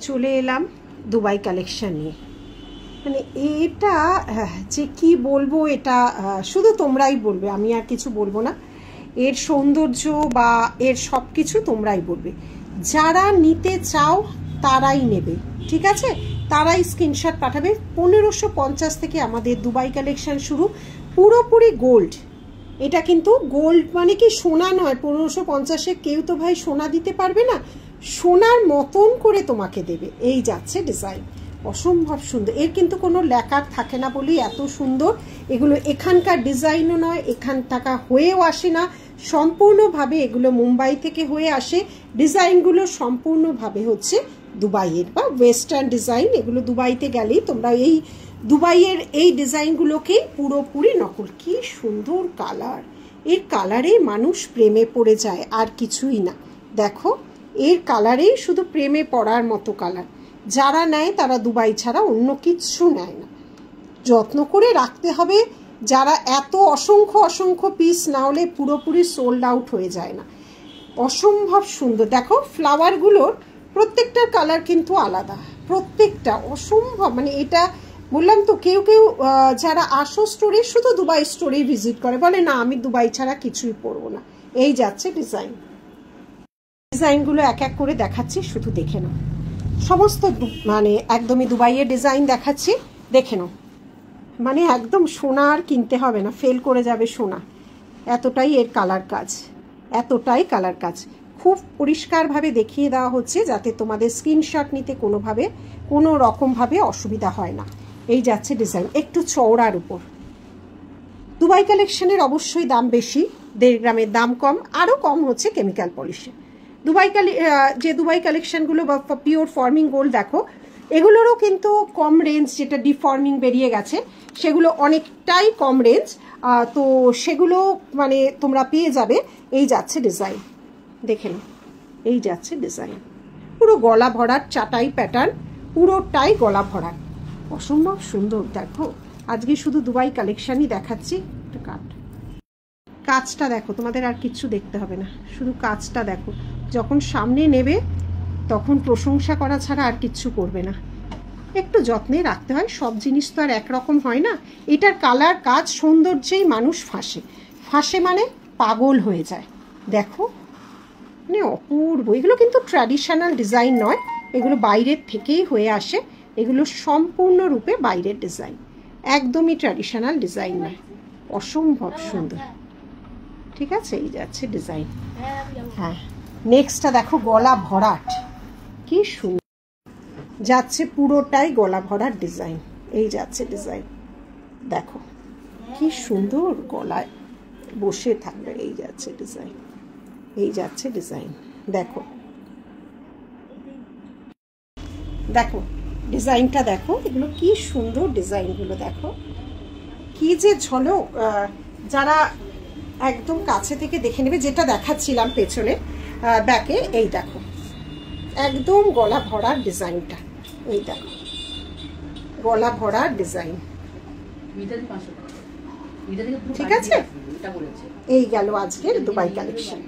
চলে এলাম Dubai collection নিয়ে। মানে এটা যে কি বলবো, এটা শুধু তোমরাই বলবে, আমি আর কিছু বলবো না। এর সৌন্দর্য বা এর সব কিছু তোমরাই বলবে। যারা নিতে চাও তারাই নেবে, ঠিক আছে? তারাই স্ক্রিনশট পাঠাবে। 1550 থেকে আমাদের দুবাই কালেকশন শুরু, পুরোপুরি গোল্ড। এটা কিন্তু গোল্ড মানে কি সোনা নয়। 1550-এ কেউ তো ভাই সোনা দিতে পারবে না, সোনার মতন করে তোমাকে দেবে। এই যাচ্ছে ডিজাইন, অসম্ভব সুন্দর। এর কিন্তু কোনো ল্যাকার থাকে না বলেই এত সুন্দর। এগুলো এখানকার ডিজাইনও নয়, এখান টাকা হয়েও আসে না, সম্পূর্ণভাবে এগুলো মুম্বাই থেকে হয়ে আসে। ডিজাইনগুলো সম্পূর্ণভাবে হচ্ছে দুবাইয়ের বা ওয়েস্টার্ন ডিজাইন। এগুলো দুবাইতে গেলেই তোমরা এই দুবাইয়ের এই ডিজাইনগুলোকেই পুরোপুরি নকল। কি সুন্দর কালার, এর কালারেই মানুষ প্রেমে পড়ে যায়, আর কিছুই না। দেখো এর কালারেই শুধু প্রেমে পড়ার মতো কালার। যারা নেয় তারা দুবাই ছাড়া অন্য কিচ্ছু নেয় না। যত্ন করে রাখতে হবে। যারা এত অসংখ্য অসংখ্য পিস না হলে পুরোপুরি সোল্ড আউট হয়ে যায় না। অসম্ভব সুন্দর। দেখো ফ্লাওয়ারগুলোর প্রত্যেকটার কালার কিন্তু আলাদা, প্রত্যেকটা অসম্ভব। মানে এটা বললাম তো, কেউ কেউ যারা আসো স্টোরে, শুধু দুবাই স্টোরে ভিজিট করে, বলে না আমি দুবাই ছাড়া কিছুই পরবো না। এই যাচ্ছে ডিজাইন। ডিজাইনগুলো এক এক করে দেখাচ্ছি, শুধু দেখে নাও। সমস্ত মানে একদমই দুবাইয়ের ডিজাইন দেখাচ্ছি, দেখে নাও। মানে একদম সোনা আর কিনতে হবে না, ফেল করে যাবে সোনা। এতটাই এর কালার কাজ, এতটাই কালার কাজ। খুব পরিষ্কারভাবে দেখিয়ে দেওয়া হচ্ছে যাতে তোমাদের স্ক্রিনশট নিতে কোনো রকমভাবে অসুবিধা হয় না। এই যাচ্ছে ডিজাইন, একটু চওড়ার উপর। দুবাই কালেকশনের অবশ্যই দাম বেশি, 1.5 গ্রামের দাম কম, আরও কম হচ্ছে কেমিক্যাল পলিশে। দুবাই কালেকশনগুলো বা পিওর ফর্মিং গোল্ড দেখো, এগুলোরও কিন্তু কম রেঞ্জ, যেটা ডিফর্মিং বেরিয়ে গেছে সেগুলো অনেকটাই কম রেঞ্জ। তো সেগুলো মানে তোমরা পেয়ে যাবে। এই যাচ্ছে ডিজাইন, দেখে নাও। এই যাচ্ছে ডিজাইন, পুরো গলা ভরার চাটাই প্যাটার্ন, পুরোটাই গলা ভরার, অসম্ভব সুন্দর। দেখো আজকে শুধু দুবাই কালেকশনই দেখাচ্ছি। কাজটা দেখো, তোমাদের আর কিচ্ছু দেখতে হবে না, শুধু কাজটা দেখো। যখন সামনে নেবে তখন প্রশংসা করা ছাড়া আর কিচ্ছু করবে না। একটু যত্নে রাখতে হয়, সব জিনিস তো আর একরকম হয় না। এটার কালার কাজ সৌন্দর্যেই মানুষ ফাঁসে মানে পাগল হয়ে যায়। দেখো মানে অপূর্ব। এগুলো কিন্তু ট্র্যাডিশনাল ডিজাইন নয়, এগুলো বাইরের থেকেই হয়ে আসে। এগুলো সম্পূর্ণরূপে বাইরের ডিজাইন, একদমই ট্র্যাডিশনাল ডিজাইন নয়। অসম্ভব সুন্দর, ঠিক আছে? এই যাচ্ছে ডিজাইন। হ্যাঁ, নেক্সটটা দেখো, গলা ভরাট, কি সুন্দর যাচ্ছে, পুরোটাই গলা ভরার ডিজাইন। এই যাচ্ছে ডিজাইন, দেখো কি সুন্দর গলায় বসে থাকবে। এই যাচ্ছে ডিজাইন, এই যাচ্ছে ডিজাইন। দেখো দেখো ডিজাইনটা দেখো, এগুলো কি সুন্দর ডিজাইনগুলো দেখো, কি যে ঝলক। যারা একদম কাছে থেকে দেখে নেবে, যেটা দেখাচ্ছিলাম পেছনে ব্যাকে, এই দেখো একদম গলা ভরার ডিজাইনটা। এই দেখো গলা ভরার ডিজাইন, ঠিক আছে? এই গেল আজকের দুবাই কালেকশন।